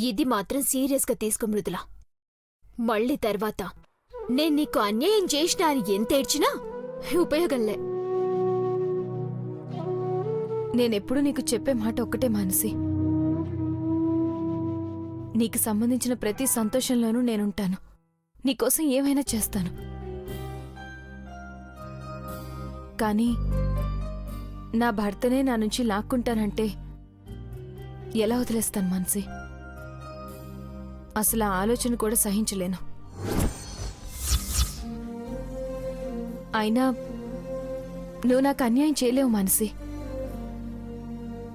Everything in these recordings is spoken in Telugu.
ఇది మాత్రం సీరియస్గా తీసుకో మృదులా. మళ్ళీ తర్వాత నేను నీకు అన్యాయం చేసినా అని ఎంత ఏడ్చినా ఉపయోగంలే. నేనెప్పుడు నీకు చెప్పే మాట ఒక్కటే మానసి, నీకు సంబంధించిన ప్రతి సంతోషంలోనూ నేనుంటాను. నీకోసం ఏమైనా చేస్తాను. కానీ నా భర్తనే నా నుంచి లాక్కుంటానంటే ఎలా వదిలేస్తాను మానసి? అసలు ఆ ఆలోచన కూడా సహించలేను. అయినా నువ్వు నాకు అన్యాయం చేయలేవు మానసి.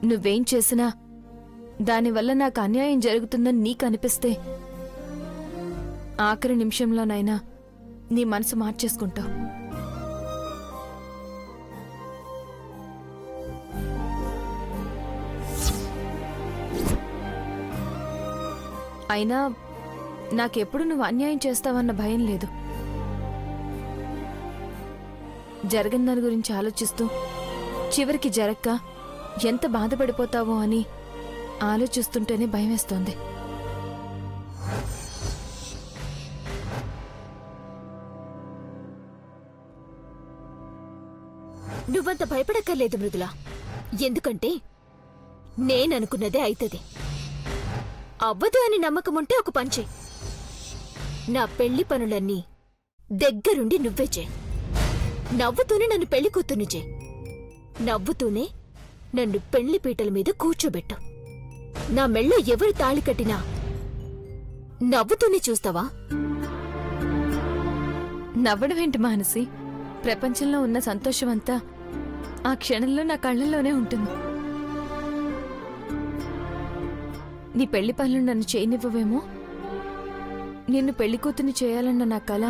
నువ్వేం చేసినా దానివల్ల నాకు అన్యాయం జరుగుతుందని నీకు అనిపిస్తే ఆఖరి నిమిషంలోనైనా నీ మనసు మార్చేసుకుంటావు. అయినా నాకెప్పుడు నువ్వు అన్యాయం చేస్తావన్న భయం లేదు. జరిగిన దాని గురించి ఆలోచిస్తూ చివరికి జరక్క ఎంత బాధపడిపోతావో అని ఆలోచిస్తుంటేనే భయమేస్తోంది. నువ్వంత భయపడక్కర్లేదు మృదులా. ఎందుకంటే నేననుకున్నదే అయితది. అవ్వదు అని నమ్మకముంటే ఒక పంచే. నా పెళ్లి పనులన్నీ దగ్గరుండి నువ్వే చే. నవ్వుతూనే నన్ను పెళ్లి కూతుర్ని చే. నవ్వుతూనే నన్ను పెళ్లి పీటల మీద కూర్చోబెట్టు. నా మెళ్ళో ఎవరు తాళి కట్టినా నవ్వుతూనే చూస్తావా? నవ్వడమేంటి మానసి? ప్రపంచంలో ఉన్న సంతోషమంతా ఆ క్షణంలో నా కళ్ళల్లోనే ఉంటుంది. నీ పెళ్లి పనులు నన్ను చేయనివ్వవేమో. నిన్ను పెళ్లి కూతుర్ని చేయాలన్న నా కల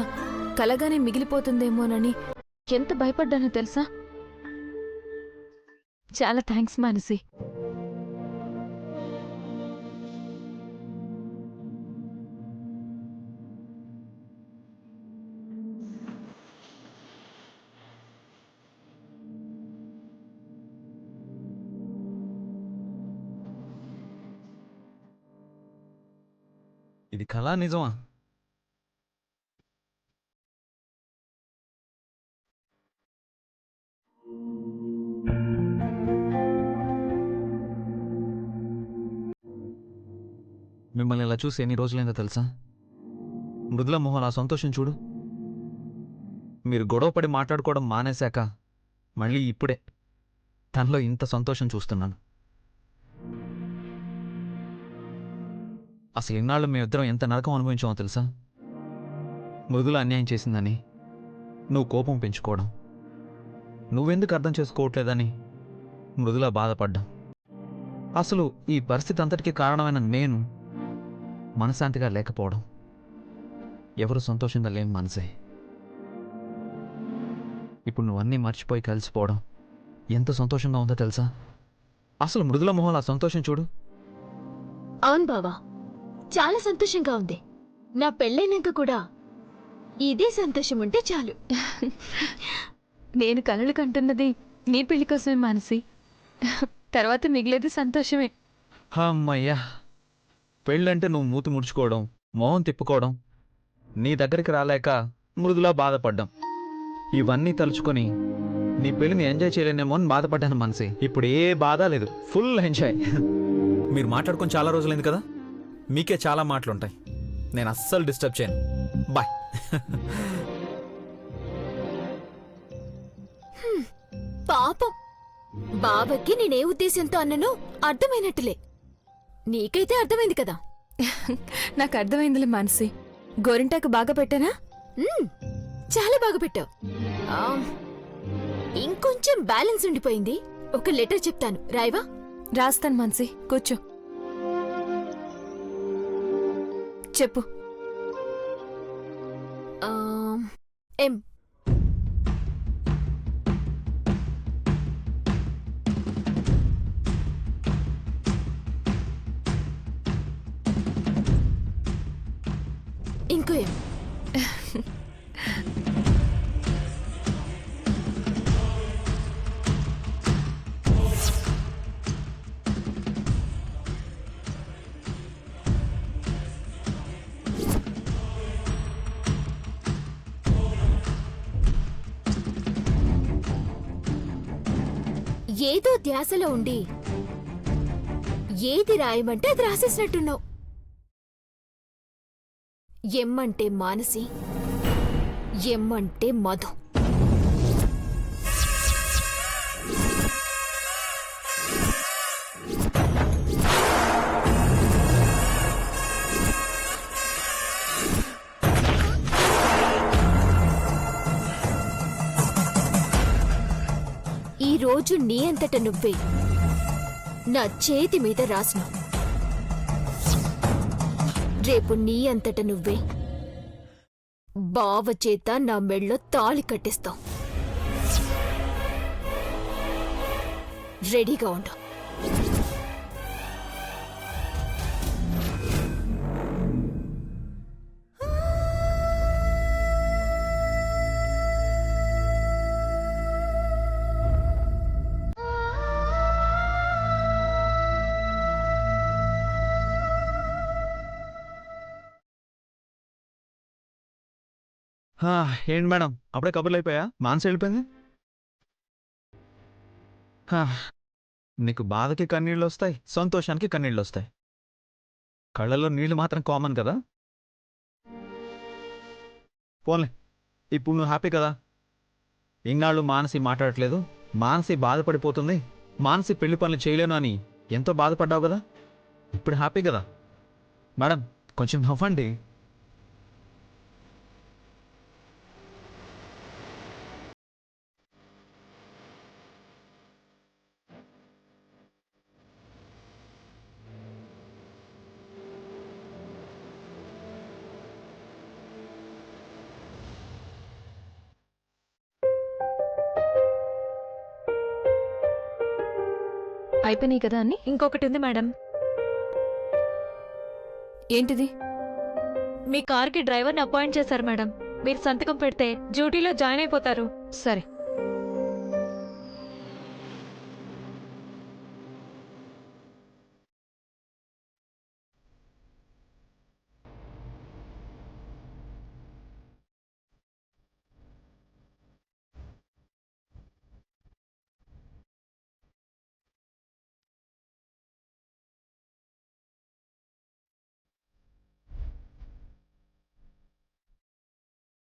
కలగానే మిగిలిపోతుందేమోనని ఎంత భయపడ్డానో తెలుసా? చాలా థ్యాంక్స్ మానసి. ఇది కళా నిజమా? మిమ్మల్ని ఇలా చూసి ఎన్ని రోజులైందో తెలుసా? మృదుల మొహం ఆ సంతోషం చూడు. మీరు గొడవపడి మాట్లాడుకోవడం మానేశాక మళ్ళీ ఇప్పుడే తనలో ఇంత సంతోషం చూస్తున్నాను. అసలు ఇన్నాళ్ళు మేమిద్దరం ఎంత నరకం అనుభవించామో తెలుసా? మృదుల అన్యాయం చేసిందని నువ్వు కోపం పెంచుకోవడం, నువ్వెందుకు అర్థం చేసుకోవట్లేదని మృదుల బాధపడ్డాం. అసలు ఈ పరిస్థితి అంతటికీ కారణమైన నేను మనశ్శాంతిగా లేకపోవడం, ఎవరు సంతోషంగా లేని మనసే. ఇప్పుడు నువ్వన్నీ మర్చిపోయి కలిసిపోవడం ఎంత సంతోషంగా ఉందో తెలుసా? అసలు మృదుల మొహం ఆ సంతోషం చూడు. అవును బావా, చాలా సంతోషంగా ఉంది. నా పెళ్ళైనాక కూడా ఇదే సంతోషం ఉంటే చాలు. నేను కలలు కంటున్నది నీ పెళ్లి కోసమే మానసి. తర్వాత మిగిలేది సంతోషమే. అమ్మయ్యా, పెళ్ళంటే నువ్వు మూతి ముడుచుకోవడం, మొహం తిప్పుకోవడం, నీ దగ్గరికి రాలేక మృదులా బాధపడ్డాం. ఇవన్నీ తలుచుకొని నీ పెళ్ళిని ఎంజాయ్ చేయలేనేమో అని బాధపడ్డాను మనసి. ఇప్పుడు ఏ బాధ లేదు, ఫుల్ ఎంజాయ్. మీరు మాట్లాడుకొని చాలా రోజులైంది కదా, మీకే చాలా మాటలుంటాయి. నేను అస్సలు డిస్టర్బ్ చేయను. బాయ్. పాపం బావకి నేనే ఉద్దేశంతో అన్నను అర్థమైనట్టులే. నీకైతే అర్థమైంది కదా. నాకు అర్థమైందిలే మానసి. గోరింటాకు బాగా పెట్టానా? చాలా బాగా పెట్టావు. ఇంకొంచెం బ్యాలెన్స్ ఉండిపోయింది. ఒక లెటర్ చెప్తాను, రాయవా? రాస్తాను మానసి, కూర్చో. చెప్పు. ఎం. ఇంకో ఎం. ఏదో ధ్యాసలో ఉండి ఏది రాయమంటే అది రాసేసినట్టున్నావు. ఎమ్మంటే మానసి, ఎమ్మంటే మధు. ఈ రోజు నీ అంతట నువ్వే నా చేతి మీద రాసినావు. రేపు నీ అంతట నువ్వే బావ చేత నా మెళ్ళో తాళి కట్టిస్తావు. రెడీగా ఉండు. ఏంటి మేడం, అప్పుడే కబుర్లు అయిపోయా? మానస వెళ్ళిపోయింది. నీకు బాధకి కన్నీళ్ళు వస్తాయి, సంతోషానికి కన్నీళ్ళు వస్తాయి. కళ్ళలో నీళ్లు మాత్రం కామన్ కదా. పోన్లే, ఇప్పుడు నువ్వు హ్యాపీ కదా. ఇన్నాళ్ళు మానసి మాట్లాడట్లేదు, మానసి బాధపడిపోతుంది, మానసి పెళ్లి పనులు చేయలేను అని ఎంతో బాధపడ్డావు కదా. ఇప్పుడు హ్యాపీ కదా. మేడం కొంచెం నవ్వండి. అయిపోయినాయి కదా అన్ని? ఇంకొకటి ఉంది మేడం. ఏంటిది? మీ కార్కి డ్రైవర్ని అపాయింట్ చేశారు మేడం. మీరు సంతకం పెడితే డ్యూటీలో జాయిన్ అయిపోతారు. సరే.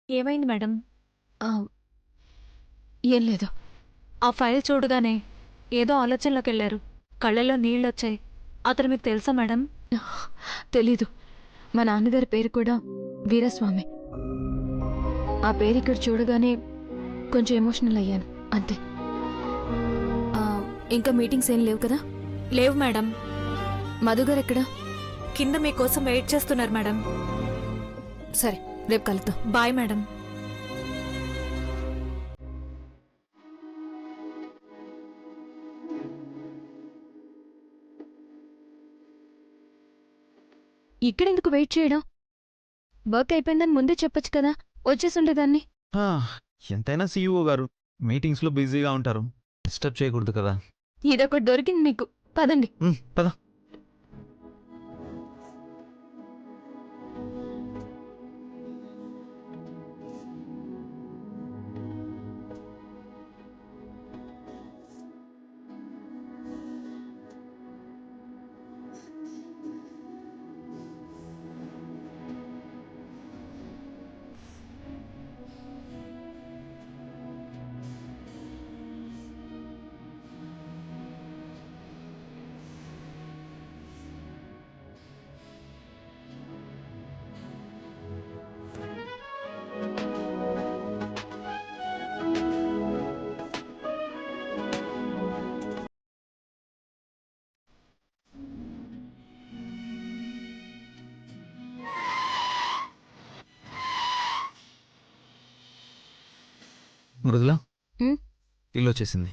ఏమైంది మేడం? ఆ, ఏం లేదు. ఆ ఫైల్ చూడగానే ఏదో ఆలోచనలోకి వెళ్ళారు. కళ్ళల్లో నీళ్ళొచ్చాయి. అతను మీకు తెలుసా మేడం? తెలీదు. మా నాన్నగారి పేరు కూడా వీరస్వామి. ఆ పేరు ఇక్కడ చూడగానే కొంచెం ఎమోషనల్ అయ్యాను అంతే. ఇంకా మీటింగ్స్ ఏం లేవు కదా? లేవు మేడం. మధుగారు ఎక్కడా? కింద మీకోసం వెయిట్ చేస్తున్నారు మేడం. సరే, రేపు కలుద్దాం. Bye madam. ఇక్కడెందుకు వెయిట్ చేయడం? వర్క్ అయిపోయిందని ముందే చెప్పొచ్చు కదా, వచ్చేసి ఉండేదాన్ని. ఎంతైనా సీఈఓ గారు మీటింగ్స్లో బిజీగా ఉంటారు, డిస్టర్బ్ చేయకూడదు కదా. ఇదొకటి దొరికింది మీకు. పదండి. పద. మృదుల, ఇల్లు వచ్చేసింది.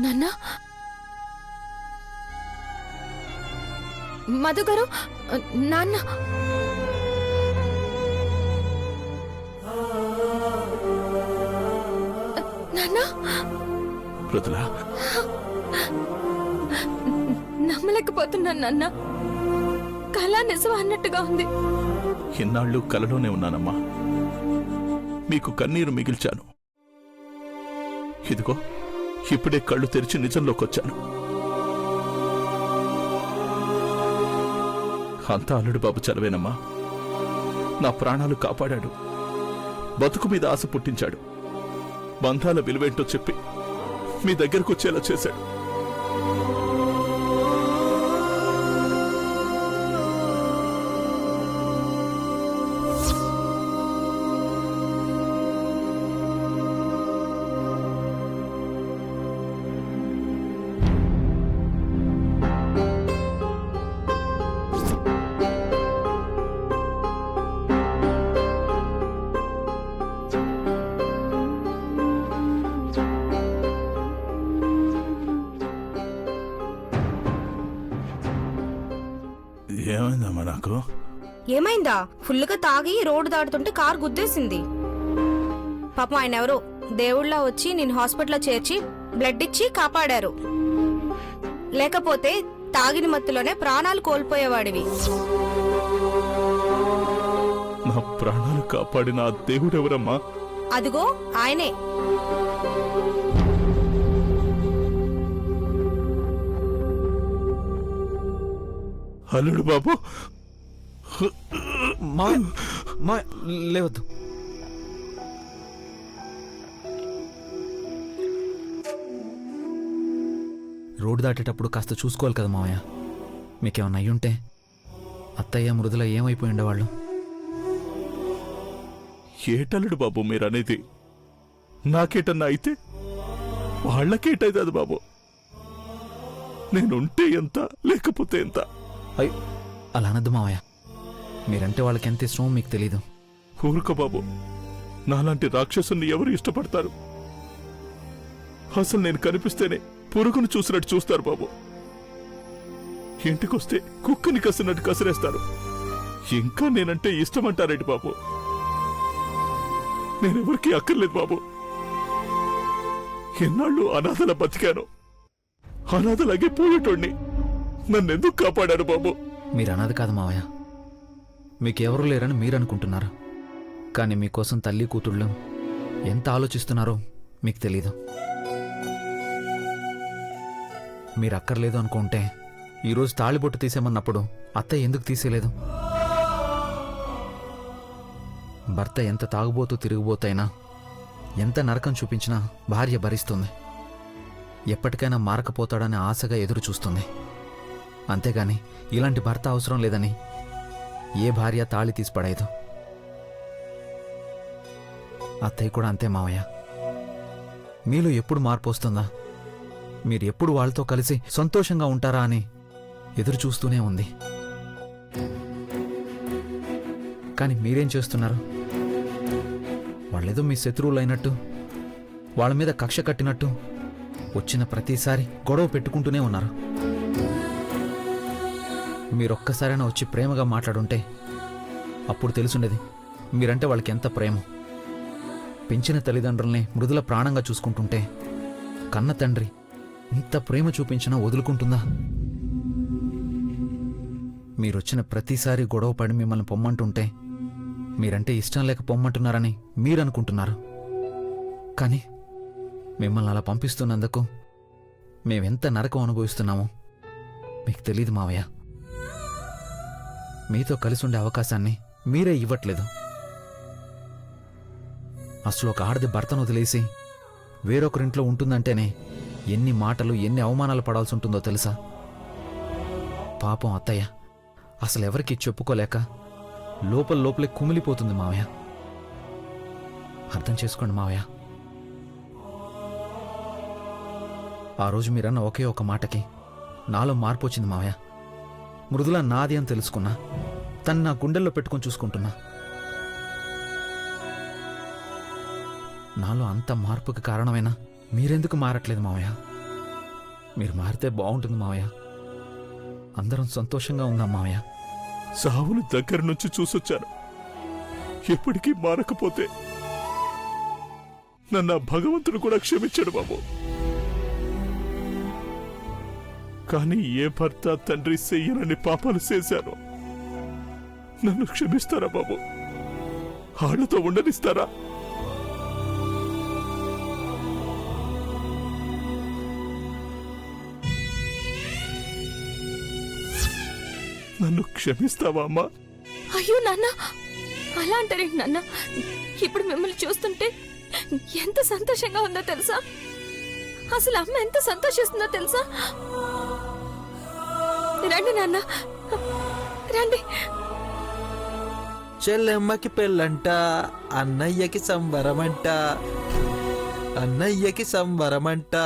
నాన్న మధు గారు, నాన్న నాన్న మృదులా, నమ్మలేకపోతున్నాను నాన్న. కళ నిజం అన్నట్టుగా ఉంది. ఇన్నాళ్ళు కలలోనే ఉన్నానమ్మా. మీకు కన్నీరు మిగిల్చాను. ఇదిగో ఇప్పుడే కళ్ళు తెరిచి నిజంలోకొచ్చాను. అంతా అల్లుడు బాబు చలవేనమ్మా. నా ప్రాణాలు కాపాడాడు, బతుకు మీద ఆశ పుట్టించాడు, బంధాల విలువేంటో చెప్పి మీ దగ్గరకు వచ్చేలా చేశాడు. ఏమైందమ్మా నాకు? ఏమైందా? ఫుల్గా తాగి రోడ్డు దాటుతుంటే కారు గుద్దేసింది. పాపం ఆయన ఎవరో దేవుళ్ళ వచ్చి నేను హాస్పిటల్లో చేర్చి బ్లడ్ ఇచ్చి కాపాడారు. లేకపోతే తాగిన మత్తులోనే ప్రాణాలు కోల్పోయేవాడివి. నా ప్రాణాలు కాపాడిన ఆ దేవుడెవరమ్మా? అదిగో ఆయనే. అల్లుడు బాబు, మా లేవద్దు. రోడ్డు దాటేటప్పుడు కాస్త చూసుకోవాలి కదా మావయ్య. మీకేమన్నా అయ్యుంటే అత్తయ్య మృదుల ఏమైపోయి ఉండేవాళ్ళు? ఏటల్లుడు బాబు మీరనేది? నాకేటన్నా అయితే వాళ్ళకేటైతుంది బాబు. నేనుంటే ఎంత, లేకపోతే ఎంత? అయ్యో అలా అనద్దు మావయ్య. మీరంటే వాళ్ళకి ఎంత ఇష్టమో మీకు తెలీదు. ఊరుకో బాబు, నాలాంటి రాక్షసుని ఎవరు ఇష్టపడతారు? అసలు నేను కనిపిస్తేనే పురుగును చూసినట్టు చూస్తారు బాబు. ఇంటికొస్తే కుక్కని కసినట్టు కసిరేస్తారు. ఇంకా నేనంటే ఇష్టమంటారేంటి బాబు? నేనెవరికి అక్కర్లేదు బాబు. ఎన్నాళ్ళు అనాథల బతికాను, అనాథలాగే పోయేటోడిని. నన్నెందుకు కాపాడారు బాబు? మీరు అన్నది కాదు మావయ్య. మీకెవరూ లేరని మీరు అనుకుంటున్నారు, కానీ మీకోసం తల్లి కూతుళ్ళు ఎంత ఆలోచిస్తున్నారో మీకు తెలీదు. మీరు అక్కర్లేదు అనుకుంటే ఈరోజు తాళిబొట్టు తీసేమన్నప్పుడు అత్తయ్య ఎందుకు తీసేయలేదు? భర్త ఎంత తాగుబోతూ తిరిగిపోతైనా, ఎంత నరకం చూపించినా భార్య భరిస్తుంది. ఎప్పటికైనా మారకపోతాడని ఆశగా ఎదురు చూస్తుంది. అంతేగాని ఇలాంటి భర్త అవసరం లేదని ఏ భార్య తాళి తీసి పడేదు. అత్తయ్య కూడా అంతే మావయ్య. మీలో ఎప్పుడు మార్పు వస్తుందా, మీరు ఎప్పుడు వాళ్ళతో కలిసి సంతోషంగా ఉంటారా అని ఎదురు చూస్తూనే ఉంది. కానీ మీరేం చేస్తున్నారు? వాళ్ళేదో మీ శత్రువులు అయినట్టు, వాళ్ళ మీద కక్ష కట్టినట్టు వచ్చిన ప్రతిసారి గొడవ పెట్టుకుంటూనే ఉన్నారు. మీరొక్కసారైనా వచ్చి ప్రేమగా మాట్లాడుంటే అప్పుడు తెలుసుండేది మీరంటే వాళ్ళకి ఎంత ప్రేమ. పెంచిన తల్లిదండ్రుల్ని మృదుల ప్రాణంగా చూసుకుంటుంటే కన్న తండ్రి ఇంత ప్రేమ చూపించినా వదులుకుంటుందా? మీరొచ్చిన ప్రతిసారి గొడవ పడి మిమ్మల్ని పొమ్మంటుంటే మీరంటే ఇష్టం లేక పొమ్మంటున్నారని మీరనుకుంటున్నారు. కానీ మిమ్మల్ని అలా పంపిస్తున్నందుకు మేమెంత నరకం అనుభవిస్తున్నామో మీకు తెలీదు మావయ్య. మీతో కలిసి ఉండే అవకాశాన్ని మీరే ఇవ్వట్లేదు. అసలు ఒక ఆడది భర్తను వదిలేసి వేరొకరింట్లో ఉంటుందంటేనే ఎన్ని మాటలు, ఎన్ని అవమానాలు పడాల్సి ఉంటుందో తెలుసా? పాపం అత్తయ్య అసలు ఎవరికి చెప్పుకోలేక లోపలే కుమిలిపోతుంది మావయ్య. అర్థం చేసుకోండి మావయ్య. ఆ రోజు మీరన్న ఒకే ఒక మాటకి నాలో మార్పు వచ్చింది మావయ్య. మృదుల నాది అని తెలుసుకున్నా, తను నా గుండెల్లో పెట్టుకొని చూసుకుంటున్నా. నాలో అంత మార్పుకి కారణమైనా మీరెందుకు మారట్లేదు మావయ్య? మీరు మారితే బాగుంటుంది మావయ్య. అందరం సంతోషంగా ఉందాం మావయ్య. సావుని దగ్గర నుంచి చూసొచ్చాను. ఎప్పటికీ మారకపోతే నన్ను ఆ భగవంతుడు కూడా క్షమించాడు బాబు. కానీ ఏ భర్త తండ్రి చెయ్యనని పాపాలు చేశాను. నన్ను క్షమిస్తారా బాబు? ఆడతో ఉండనిస్తారా? నన్ను క్షమిస్తావా అమ్మా? అయ్యో నాన్న, అలా అంటారేంటి నాన్న? ఇప్పుడు మిమ్మల్ని చూస్తుంటే ఎంత సంతోషంగా ఉందో తెలుసా? అసలు అమ్మ ఎంత సంతోషిస్తుందో తెలుసా? రండి నాన్న, రండి. చెల్లెమ్మకి పెళ్ళంట, అన్నయ్యకి సంబరమంట, అన్నయ్యకి సంబరమంట.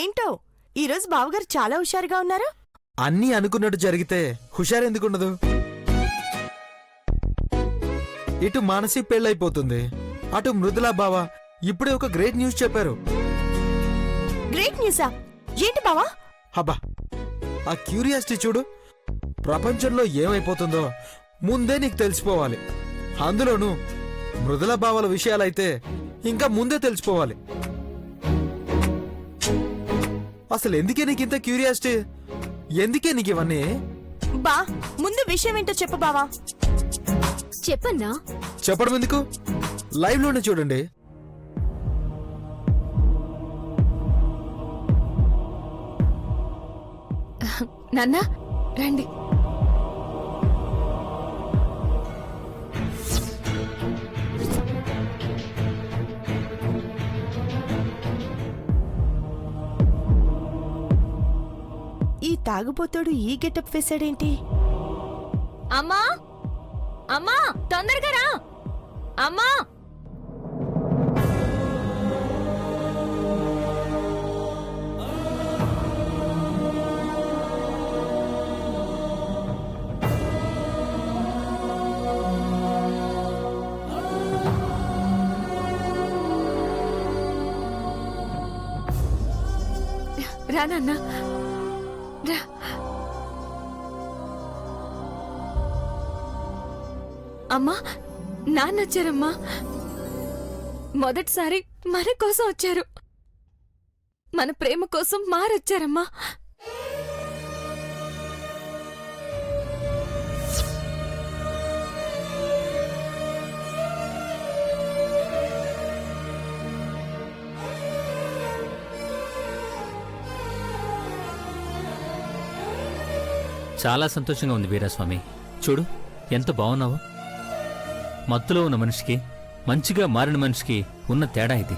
ఏంటో ఈరోజు బావగారు చాలా హుషారుగా ఉన్నారు. అన్నీ అనుకున్నట్టు జరిగితే హుషారెందుకుండదు? ఇటు మానసి పెళ్ళైపోతుంది, అటు మృదులా బావ ఇప్పుడే ఒక గ్రేట్ న్యూస్ చెప్పారు. గ్రేట్ న్యూసా? ఏంటి బావా? హబ్బా, ఆ క్యూరియాసిటీ చూడు. ప్రపంచంలో ఏమైపోతుందో ముందే నీకు తెలిసిపోవాలి. అందులోనూ మృదుల బావల విషయాలైతే ఇంకా ముందే తెలిసిపోవాలి. అసలు ఎందుకే నీకు ఇంత క్యూరియాసిటీ? ఎందుకే నీకు ఇవన్నీ? బా, ముందు విషయం ఏంటో చెప్పు బావా. చెప్పన్నా. చెప్పడం ఎందుకు, లైవ్ లోనే చూడండి. నాన్న రండి. ఈ తాగుబోతోడు ఈ గెటప్ వేశాడేంటి? అమ్మా, అమ్మా, తొందరగా రా అమ్మా. రా నాన్న, రా. అమ్మా, నాన్న వచ్చారమ్మా. మొదటిసారి మన కోసం వచ్చారు. మన ప్రేమ కోసం మారొచ్చారమ్మా. చాలా సంతోషంగా ఉంది వీరాస్వామి. చూడు ఎంత బాగున్నావో. మత్తులో ఉన్న మనిషికి, మంచిగా మారిన మనిషికి ఉన్న తేడా ఇది.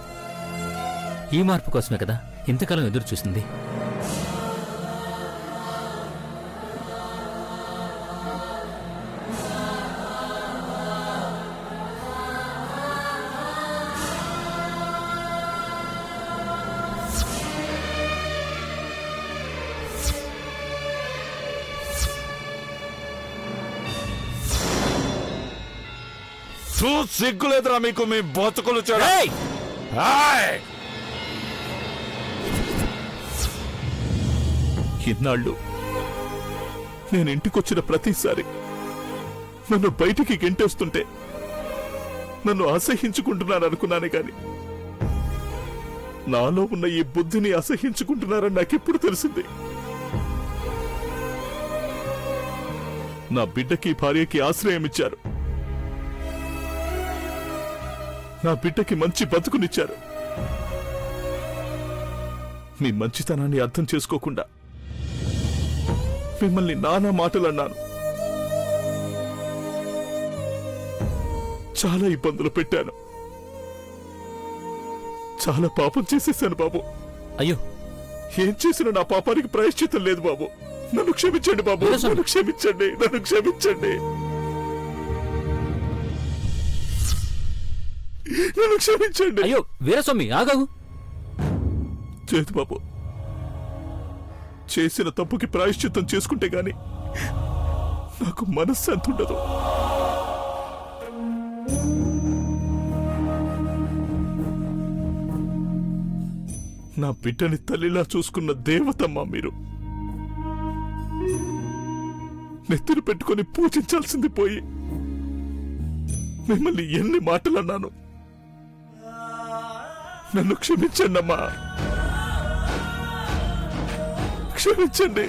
ఈ మార్పు కోసమే కదా ఇంతకాలం ఎదురు చూసింది. సిగ్గులేదురా మీకు? మీ బతుకులు ఇన్నాళ్ళు నేను ఇంటికొచ్చిన ప్రతిసారి నన్ను బయటికి గెంటేస్తుంటే నన్ను అసహించుకుంటున్నాను అనుకున్నానే కాని నాలో ఉన్న ఈ బుద్ధిని అసహించుకుంటున్నారని నాకెప్పుడు తెలిసింది. నా బిడ్డకి, భార్యకి ఆశ్రయం ఇచ్చారు. నా బిడ్డకి మంచి బతుకునిచ్చారు. మీ మంచితనాన్ని అర్థం చేసుకోకుండా మిమ్మల్ని నానా మాటలు అన్నాను. చాలా ఇబ్బందులు పెట్టాను. చాలా పాపం చేసేసాను బాబు. అయ్యో, ఏం చేసినా నా పాపానికి ప్రాయశ్చిత్తం లేదు బాబు. నన్ను క్షమించండి బాబు, నన్ను క్షమించండి, నన్ను క్షమించండి, నన్ను క్షమించండి. అయ్యో వీరస్వామి ఆగావు. చేతు బాబు, చేసిన తప్పుకి ప్రాయశ్చిత్తం చేసుకుంటే గాని నాకు మనశ్శాంతి ఉండదు. నా బిడ్డని తల్లిలా చూసుకున్న దేవతమ్మా మీరు. నెత్తిని పెట్టుకుని పూజించాల్సింది పోయి మిమ్మల్ని ఎన్ని మాటలన్నాను. నన్ను క్షమించండి అమ్మా, క్షమించండి.